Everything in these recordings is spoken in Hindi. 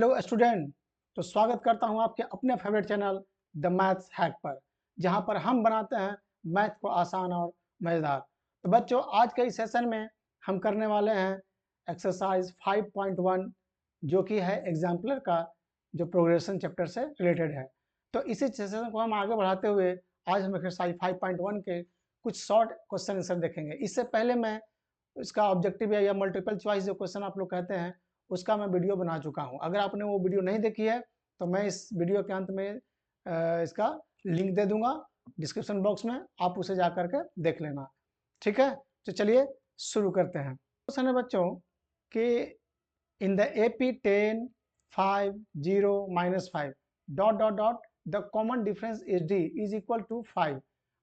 Hello student. तो स्वागत करता हूं आपके अपने favourite channel the maths hack पर, जहां पर हम बनाते हैं मैथ को आसान और मज़ेदार। तो बच्चों, आज के इस सेशन में हम करने वाले हैं एक्सरसाइज 5.1, जो कि है एग्जाम्पलर का जो प्रोग्रेशन चैप्टर से रिलेटेड है। तो इसी सेशन को हम आगे बढ़ाते हुए आज हम एक्सरसाइज 5.1 के कुछ शॉर्ट क्वेश्चन आंसर देखेंगे। इससे पहले मैं इसका ऑब्जेक्टिव या मल्टीपल चॉइस जो क्वेश्चन आप लोग कहते हैं उसका मैं वीडियो बना चुका हूं। अगर आपने वो वीडियो नहीं देखी है तो मैं इस वीडियो के अंत में इसका लिंक दे दूंगा डिस्क्रिप्शन बॉक्स में, आप उसे जा करके देख लेना। ठीक है, तो चलिए शुरू करते हैं। क्वेश्चन है बच्चों कि in the AP 10 5 0 -5 dot dot dot the common difference is D is equal to 5।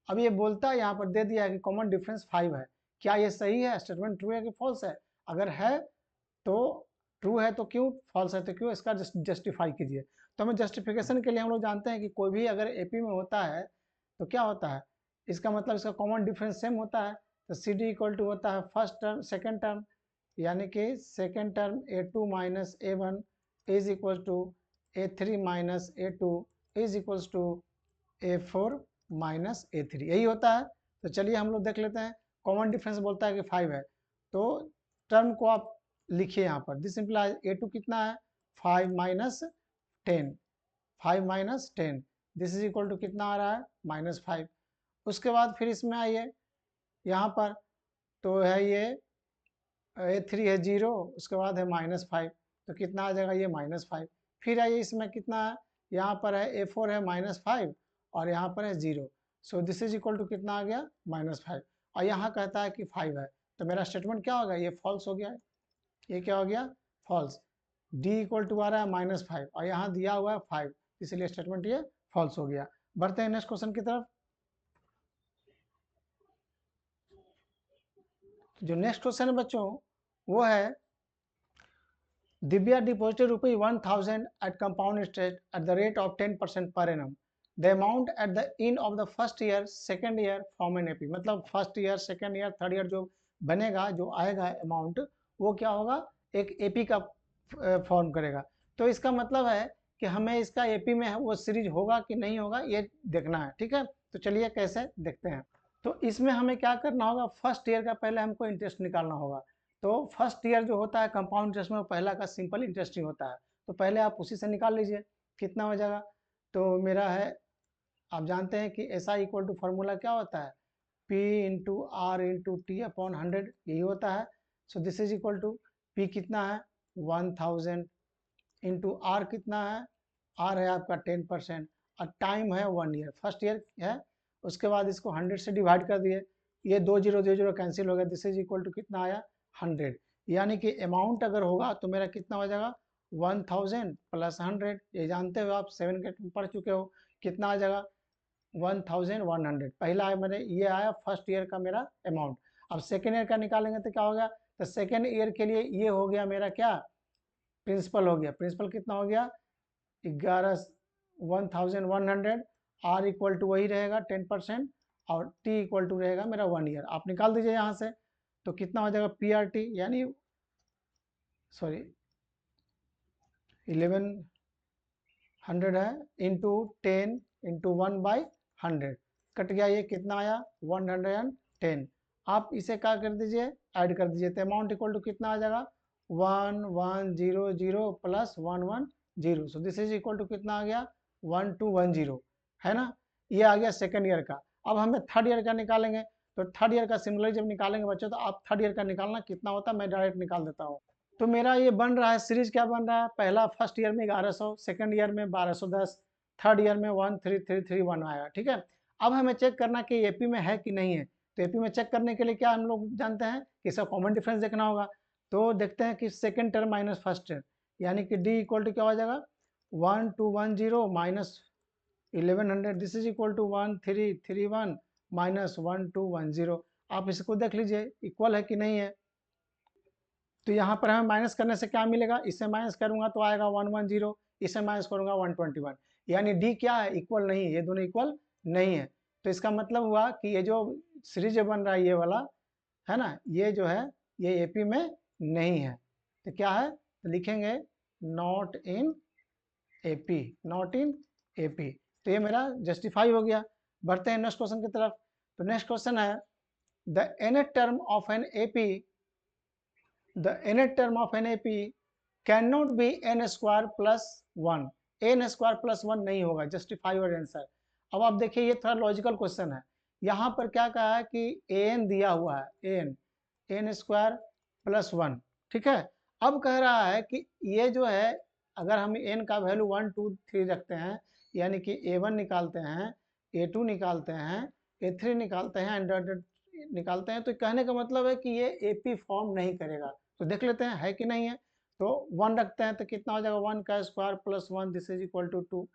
अब ये बोलता है, यहाँ पर दे दिया है कि कॉमन डिफरेंस 5 है। क्या ये सही है? स्टेटमेंट ट्रू है कि फॉल्स है? अगर है तो ट्रू है तो क्यों, फॉल्स है तो क्यों, इसका जस्टिफाई कीजिए। तो हमें जस्टिफिकेशन के लिए हम लोग जानते हैं कि कोई भी अगर AP में होता है तो क्या होता है, इसका मतलब इसका कॉमन डिफरेंस सेम होता है। तो CD इक्वल टू होता है फर्स्ट टर्म सेकेंड टर्म, यानी कि second term A2 minus A1 is equal to A3 minus A2 is equal to A4 minus A3, यही होता है। तो चलिए हम लोग देख लेते हैं। कॉमन डिफरेंस बोलता है कि 5 है, तो टर्म को आप लिखिए यहाँ पर। दिस सिंपलाइज A2 कितना है, 5 minus 10, 5 minus 10, this is equal to कितना आ रहा है, -5। उसके बाद फिर इसमें आइए यहाँ पर, तो है ये A3 है 0, उसके बाद है -5, तो कितना आ जाएगा ये -5। फिर आइए इसमें कितना है, यहाँ पर है A4 है -5 और यहाँ पर है 0, so this is equal to कितना आ गया, -5। और यहाँ कहता है कि 5 है, तो मेरा स्टेटमेंट क्या हो गया, ये फॉल्स हो गया है। ये क्या हो गया, फॉल्स। D इक्वल टू आ रहा है -5 और यहाँ दिया हुआ है 5, इसलिए स्टेटमेंट ये फॉल्स हो गया। बढ़ते हैं नेक्स्ट क्वेश्चन की तरफ। जो नेक्स्ट क्वेश्चन है बच्चों वो है, Divya deposited ₹1000 at compound interest at the rate of 10% per annum. The amount at the end of the first year, second year form an AP। मतलब first year, second year, third year जो बनेगा, जो आएगा अमाउंट, वो क्या होगा, एक AP का फॉर्म करेगा। तो इसका मतलब है कि हमें इसका AP में वो सीरीज होगा कि नहीं होगा ये देखना है। ठीक है, तो चलिए कैसे देखते हैं। तो इसमें हमें क्या करना होगा, फर्स्ट ईयर का पहले हमको इंटरेस्ट निकालना होगा। तो फर्स्ट ईयर जो होता है कंपाउंड इंटरेस्ट में, वो पहला का सिंपल इंटरेस्ट ही होता है, तो पहले आप उसी से निकाल लीजिए कितना हो जाएगा। तो मेरा है, आप जानते हैं कि SI इक्वल टू फार्मूला क्या होता है, P into R into T upon 100, यही होता है। So this is equal to P कितना है 1000 इंटू आर कितना है, आर है आपका 10% और टाइम है 1 ईयर, फर्स्ट ईयर है। उसके बाद इसको 100 से डिवाइड कर दिए, ये 2 0 2 0 कैंसिल हो गया, दिस इज इक्वल टू कितना आया 100। यानी कि अमाउंट अगर होगा तो मेरा कितना हो जाएगा 1000 प्लस 100, ये जानते हो आप 7 के पढ़ चुके हो, कितना आ जाएगा 1100। पहला है मेरे ये आया फर्स्ट ईयर का मेरा अमाउंट। अब सेकेंड ईयर का निकालेंगे तो क्या हो गया, तो सेकेंड ईयर के लिए ये हो गया मेरा क्या, प्रिंसिपल हो गया। प्रिंसिपल कितना हो गया 1100, आर इक्वल टू वही रहेगा 10% और टी इक्वल टू रहेगा मेरा 1 ईयर। आप निकाल दीजिए यहाँ से, तो कितना हो जाएगा PRT, यानी सॉरी 1100 है इंटू 10 इंटू 1/100, कट गया, ये कितना आया 110। आप इसे क्या कर दीजिए, ऐड कर दीजिए, तो अमाउंट इक्वल टू कितना आ जाएगा 1100 plus 110, so this is equal to कितना आ गया 1210, है ना। ये आ गया सेकेंड ईयर का। अब हमें थर्ड ईयर का निकालेंगे, तो थर्ड ईयर का सिमिलर जब निकालेंगे बच्चों, तो आप थर्ड ईयर का निकालना कितना होता है, मैं डायरेक्ट निकाल देता हूँ। तो मेरा ये बन रहा है सीरीज, क्या बन रहा है, पहला फर्स्ट ईयर में 1100, सेकेंड ईयर में 1210, थर्ड ईयर में 13331 आएगा। ठीक है, अब हमें चेक करना कि AP में है कि नहीं है। तो AP में चेक करने के लिए क्या हम लोग जानते हैं कि इसका कॉमन डिफरेंस देखना होगा। तो देखते हैं कि second term minus first term, यानी कि D इक्वल टू क्या हो जाएगा 1210 minus 1100, this is equal to 1331 minus 1210। आप इसको देख लीजिए इक्वल है कि नहीं है। तो यहाँ पर हमें माइनस करने से क्या मिलेगा, इससे माइनस करूंगा तो आएगा 110, इससे माइनस करूंगा 121, यानी D क्या है, इक्वल नहीं है, ये दोनों इक्वल नहीं है। तो इसका मतलब हुआ कि ये जो सीरीज बन रहा है ये वाला, है ना, ये जो है ये AP में नहीं है। तो क्या है, तो लिखेंगे not in AP, not in AP. तो ये मेरा जस्टिफाई हो गया। बढ़ते हैं नेक्स्ट क्वेश्चन की तरफ। तो नेक्स्ट क्वेश्चन है the nth term of an AP, the nth term of an AP cannot be n square plus 1, n square plus 1 नहीं होगा, जस्टिफाई योर आंसर। अब आप देखिए ये थोड़ा लॉजिकल क्वेश्चन है। यहाँ पर क्या कहा है कि an दिया हुआ है, n स्क्वायर प्लस 1, ठीक है। अब कह रहा है कि ये जो है अगर हम n का वैल्यू 1 2 3 रखते हैं, यानी कि a1 निकालते हैं, a2 निकालते हैं, a3 निकालते हैं, एंड निकालते हैं, तो कहने का मतलब है कि ये एपी फॉर्म नहीं करेगा। तो देख लेते हैं है कि नहीं है। तो 1 रखते हैं तो कितना हो जाएगा, 1 का square plus 1 this is equal to 2।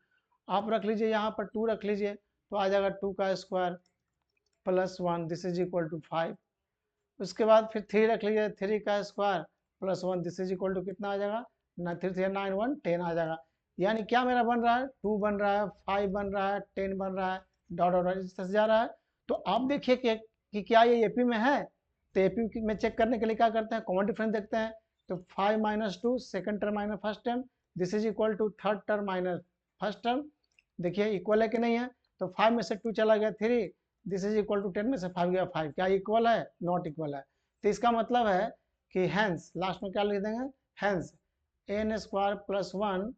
आप रख लीजिए यहाँ पर 2 रख लीजिए तो आ जाएगा 2 का square plus 1 this is equal to 5। उसके बाद फिर 3 रख लीजिए, 3 का square plus 1 this is equal to कितना आ जाएगा, 3 3 9 1 10 आ जाएगा। यानी क्या मेरा बन रहा है, 2 बन रहा है, 5 बन रहा है, 10 बन रहा है, डॉट डॉट इस तरह से जा रहा है। तो आप देखिए कि क्या ये एपी में है। तो एपी में चेक करने के लिए क्या करते हैं, कॉमन डिफरेंस देखते हैं। तो 5 minus 2 second term minus first term this is equal to third term minus first term. देखिए इक्वल है कि नहीं है। तो 5 में से 2 चला गया 3, दिस इज इक्वल टू 10 में से 5 गया 5, क्या इक्वल है, नॉट इक्वल है। तो इसका मतलब है कि हैंस लास्ट में क्या लिख देंगे, hence n square plus 1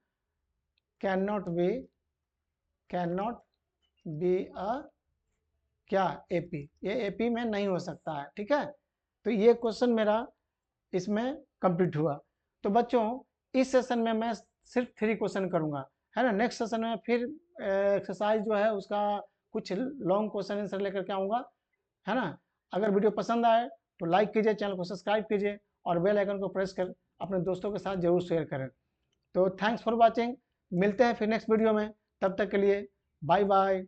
can not be a क्या एपी, ये एपी में नहीं हो सकता है, ठीक है। तो ये क्वेश्चन मेरा इसमें कंप्लीट हुआ। तो बच्चों इस सेशन में मैं सिर्फ 3 क्वेश्चन करूंगा, है ना। नेक्स्ट सेशन में फिर एक्सरसाइज जो है उसका कुछ लॉन्ग क्वेश्चन आंसर लेकर के आऊँगा, है ना। अगर वीडियो पसंद आए तो लाइक कीजिए, चैनल को सब्सक्राइब कीजिए और बेल आइकन को प्रेस कर अपने दोस्तों के साथ जरूर शेयर करें। तो थैंक्स फॉर वॉचिंग, मिलते हैं फिर नेक्स्ट वीडियो में, तब तक के लिए बाय बाय।